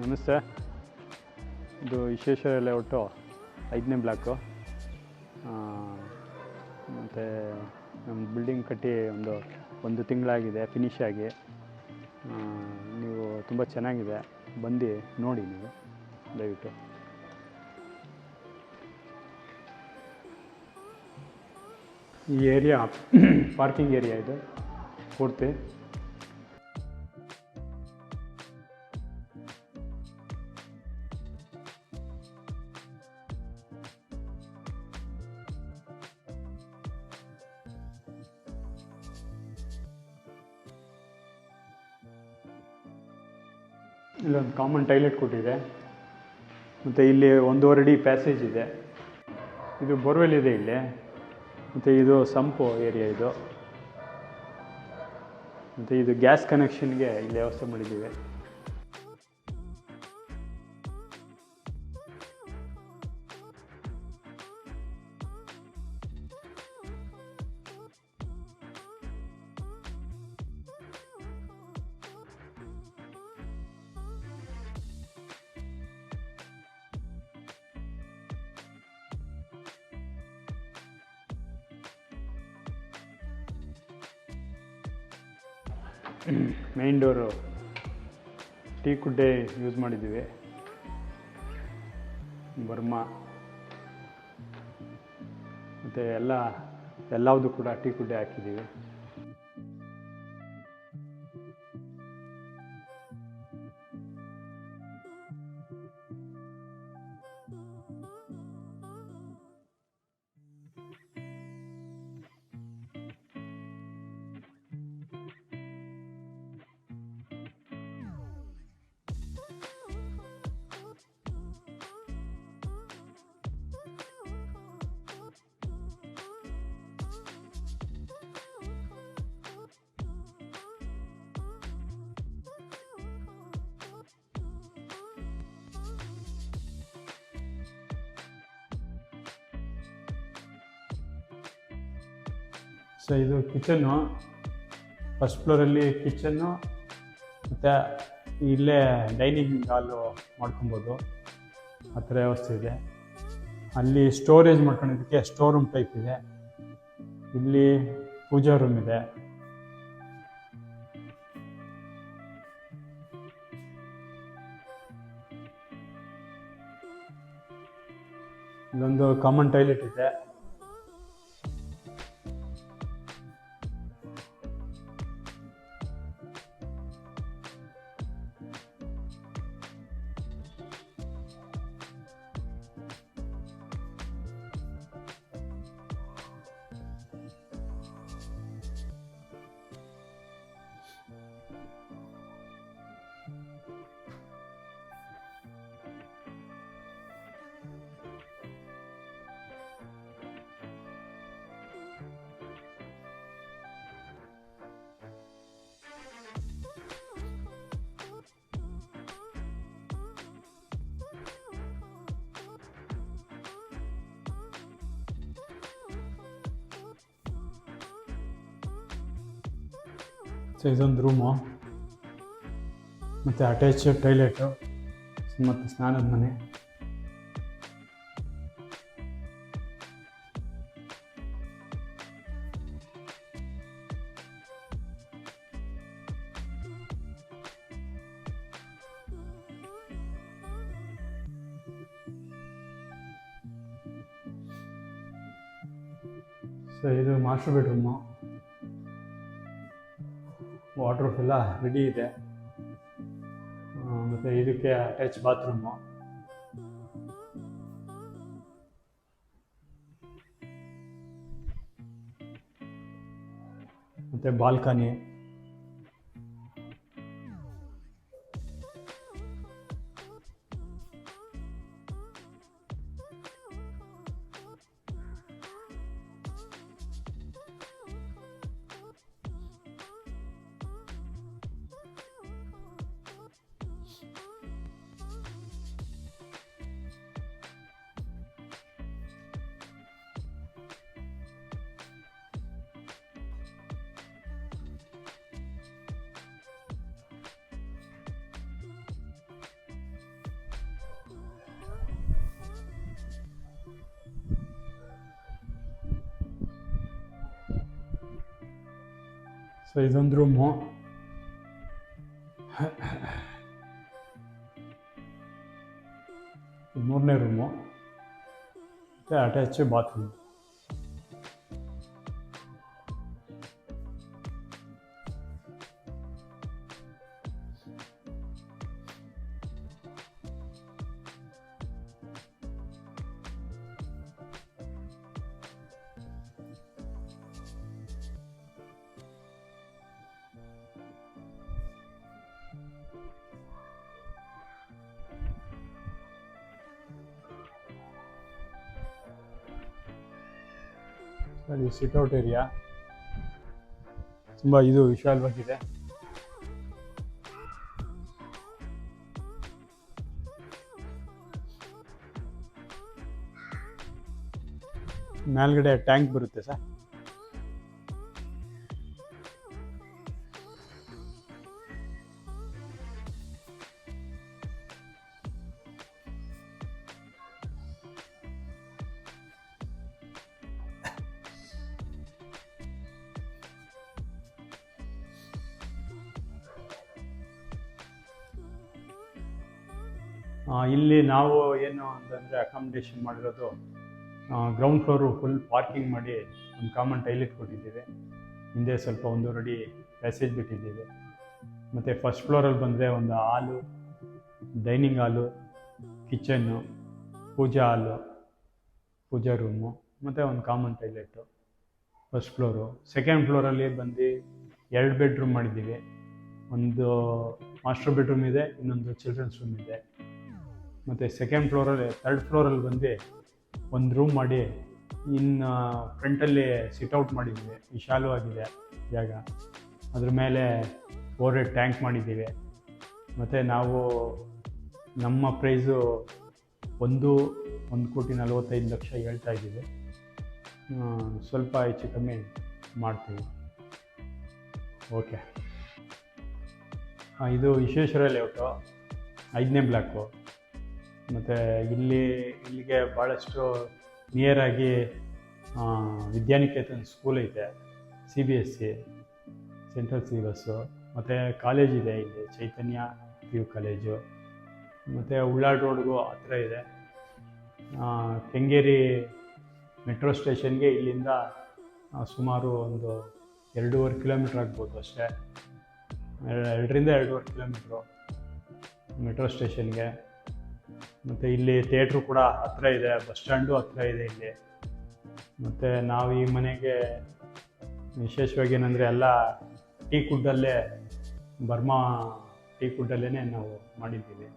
ನಮಸ್ತೆ. ಇದು ವಿಶ್ವೇಶ್ವರ ಲೇಔಟು 5ನೇ ಬ್ಲಾಕು. ಮತ್ತು ನಮ್ಮ ಬಿಲ್ಡಿಂಗ್ ಕಟ್ಟಿ ಒಂದು ತಿಂಗಳಾಗಿದೆ ಫಿನಿಶ್ ಆಗಿ. ನೀವು ತುಂಬ ಚೆನ್ನಾಗಿದೆ, ಬಂದು ನೋಡಿ ನೀವು ದಯವಿಟ್ಟು. ಈ ಏರಿಯಾ ಪಾರ್ಕಿಂಗ್ ಏರಿಯಾ ಇದು ಪೂರ್ತಿ. ಇಲ್ಲೊಂದು ಕಾಮನ್ ಟಾಯ್ಲೆಟ್ ಕೊಟ್ಟಿದೆ, ಮತ್ತು ಇಲ್ಲಿ 1.5 ಅಡಿ ಪ್ಯಾಸೇಜ್ ಇದೆ. ಇದು ಬೋರ್ವೆಲ್ ಇದೆ ಇಲ್ಲಿ, ಮತ್ತು ಇದು ಸಂಪು ಏರಿಯಾ ಇದು. ಮತ್ತು ಇದು ಗ್ಯಾಸ್ ಕನೆಕ್ಷನ್ಗೆ ಇಲ್ಲಿ ವ್ಯವಸ್ಥೆ ಮಾಡಿದ್ದೀವಿ. ಮೇನ್ ಡೋರು ಟೀ ಕುಡ್ಡೆ ಯೂಸ್ ಮಾಡಿದ್ದೀವಿ, ಬರ್ಮಾ, ಮತ್ತು ಎಲ್ಲವುದು ಕೂಡ ಟೀ ಕುಡ್ಡೆ ಹಾಕಿದ್ದೀವಿ. ಸೊ ಇದು ಕಿಚನ್ನು, ಫಸ್ಟ್ ಫ್ಲೋರಲ್ಲಿ ಕಿಚನ್ನು, ಮತ್ತು ಇಲ್ಲೇ ಡೈನಿಂಗ್ ಹಾಲು ಮಾಡ್ಕೊಬೋದು, ಆ ಥರ ವ್ಯವಸ್ಥೆ ಇದೆ. ಅಲ್ಲಿ ಸ್ಟೋರೇಜ್ ಮಾಡ್ಕೊಳ್ಳೋದಕ್ಕೆ ಸ್ಟೋರ್ ರೂಮ್ ಟೈಪ್ ಇದೆ. ಇಲ್ಲಿ ಪೂಜಾ ರೂಮ್ ಇದೆ. ಇಲ್ಲೊಂದು ಕಾಮನ್ ಟಾಯ್ಲೆಟ್ ಇದೆ. ಸೊ ಇದೊಂದು ರೂಮು, ಮತ್ತು ಅಟ್ಯಾಚ್ ಟಾಯ್ಲೆಟು, ಮತ್ತು ಸ್ನಾನದ ಮನೆ. ಸೊ ಇದು ಮಾಸ್ಟರ್ ಬೆಡ್ರೂಮು, ವಾರ್ಡ್ರೋಬ್ ಎಲ್ಲ ರೆಡಿ ಇದೆ, ಮತ್ತು ಇದಕ್ಕೆ ಅಟ್ಯಾಚ್ ಬಾತ್ರೂಮು. ಮತ್ತು ಬಾಲ್ಕನಿ. ಸೊ ಇದೊಂದು ರೂಮು. ಮೂರನೇ ರೂಮು ಮತ್ತು ಅಟ್ಯಾಚ್ ಬಾತ್ರೂಮ್. ಸರಿ, ಸಿಟ್ಔಟ್ ಏರಿಯಾ ತುಂಬ ಇದು ವಿಶಾಲವಾಗಿದೆ. ಮೇಲ್ಗಡೆ ಟ್ಯಾಂಕ್ ಬರುತ್ತೆ ಸರ್. ಇಲ್ಲಿ ನಾವು ಏನು ಅಂತಂದರೆ ಅಕಾಮಿಡೇಷನ್ ಮಾಡಿರೋದು ಗ್ರೌಂಡ್ ಫ್ಲೋರು ಫುಲ್ ಪಾರ್ಕಿಂಗ್ ಮಾಡಿ ಒಂದು ಕಾಮನ್ ಟೈಲೆಟ್ ಕೊಟ್ಟಿದ್ದೇವೆ. ಹಿಂದೆ ಸ್ವಲ್ಪ 1.5 ಅಡಿ ಪ್ಯಾಸೇಜ್ ಬಿಟ್ಟಿದ್ದೇವೆ. ಮತ್ತು ಫಸ್ಟ್ ಫ್ಲೋರಲ್ಲಿ ಬಂದರೆ ಒಂದು ಹಾಲು, ಡೈನಿಂಗ್ ಹಾಲು, ಕಿಚನ್ನು, ಪೂಜಾ ಹಾಲು, ಪೂಜಾ ರೂಮು ಮತ್ತು ಒಂದು ಕಾಮನ್ ಟೈಲೆಟು ಫಸ್ಟ್ ಫ್ಲೋರು. ಸೆಕೆಂಡ್ ಫ್ಲೋರಲ್ಲಿ ಬಂದು 2 ಬೆಡ್ರೂಮ್ ಮಾಡಿದ್ದೀವಿ. ಒಂದು ಮಾಸ್ಟರ್ ಬೆಡ್ರೂಮ್ ಇದೆ, ಇನ್ನೊಂದು ಚಿಲ್ಡ್ರನ್ಸ್ ರೂಮ್ ಇದೆ. ಮತ್ತು ಸೆಕೆಂಡ್ ಫ್ಲೋರಲ್ಲಿ, ಥರ್ಡ್ ಫ್ಲೋರಲ್ಲಿ ಬಂದು ಒಂದು ರೂಮ್ ಮಾಡಿ ಇನ್ನು ಫ್ರಂಟಲ್ಲಿ ಸಿಟ್ಔಟ್ ಮಾಡಿದ್ದೀವಿ. ವಿಶಾಲವಾಗಿದೆ ಜಾಗ. ಅದ್ರ ಮೇಲೆ ಓವರ್ ಟ್ಯಾಂಕ್ ಮಾಡಿದ್ದೀವಿ. ಮತ್ತು ನಾವು ನಮ್ಮ ಪ್ರೈಸು 1,45,00,000 ಹೇಳ್ತಾ ಇದ್ದೀವಿ. ಸ್ವಲ್ಪ ಹೆಚ್ಚು ಕಮ್ಮಿ ಮಾಡ್ತೀವಿ. ಓಕೆ. ಇದು ವಿಶ್ವೇಶ್ವರ ಲೇಔಟು, 5ನೇ ಬ್ಲಾಕು. ಮತ್ತು ಇಲ್ಲಿಗೆ ಭಾಳಷ್ಟು ನಿಯರಾಗಿ ವಿದ್ಯಾನಿಕೇತನ್ ಸ್ಕೂಲ್ ಐತೆ, CBSE ಸೆಂಟ್ರಲ್ ಸಿಲೆಬಸ್ಸು. ಮತ್ತು ಕಾಲೇಜ್ ಇದೆ ಇಲ್ಲಿ, ಚೈತನ್ಯ PU ಕಾಲೇಜು. ಮತ್ತು ಉಳ್ಳಾಳ್ ರೋಡ್ಗೂ ಹತ್ರ ಇದೆ. ಕೆಂಗೇರಿ ಮೆಟ್ರೋ ಸ್ಟೇಷನ್ಗೆ ಇಲ್ಲಿಂದ ಸುಮಾರು ಒಂದು 2.5 ಕಿಲೋಮೀಟ್ರ್ ಆಗ್ಬೋದು ಅಷ್ಟೇ. 2 ರಿಂದ 2.5 ಕಿಲೋಮೀಟ್ರು ಮೆಟ್ರೋ ಸ್ಟೇಷನ್ಗೆ. ಮತ್ತು ಇಲ್ಲಿ ಥಿಯೇಟ್ರು ಕೂಡ ಹತ್ತಿರ ಇದೆ, ಬಸ್ ಸ್ಟ್ಯಾಂಡು ಹತ್ತಿರ ಇದೆ ಇಲ್ಲಿ. ಮತ್ತು ನಾವು ಈ ಮನೆಗೆ ವಿಶೇಷವಾಗಿ ಏನಂದರೆ ಎಲ್ಲ ಟೀಕ್ವುಡ್ಡಲ್ಲೇ, ಬರ್ಮಾ ಟೀಕ್ವುಡ್ಡಲ್ಲೇ ನಾವು ಮಾಡಿದ್ದೀವಿ.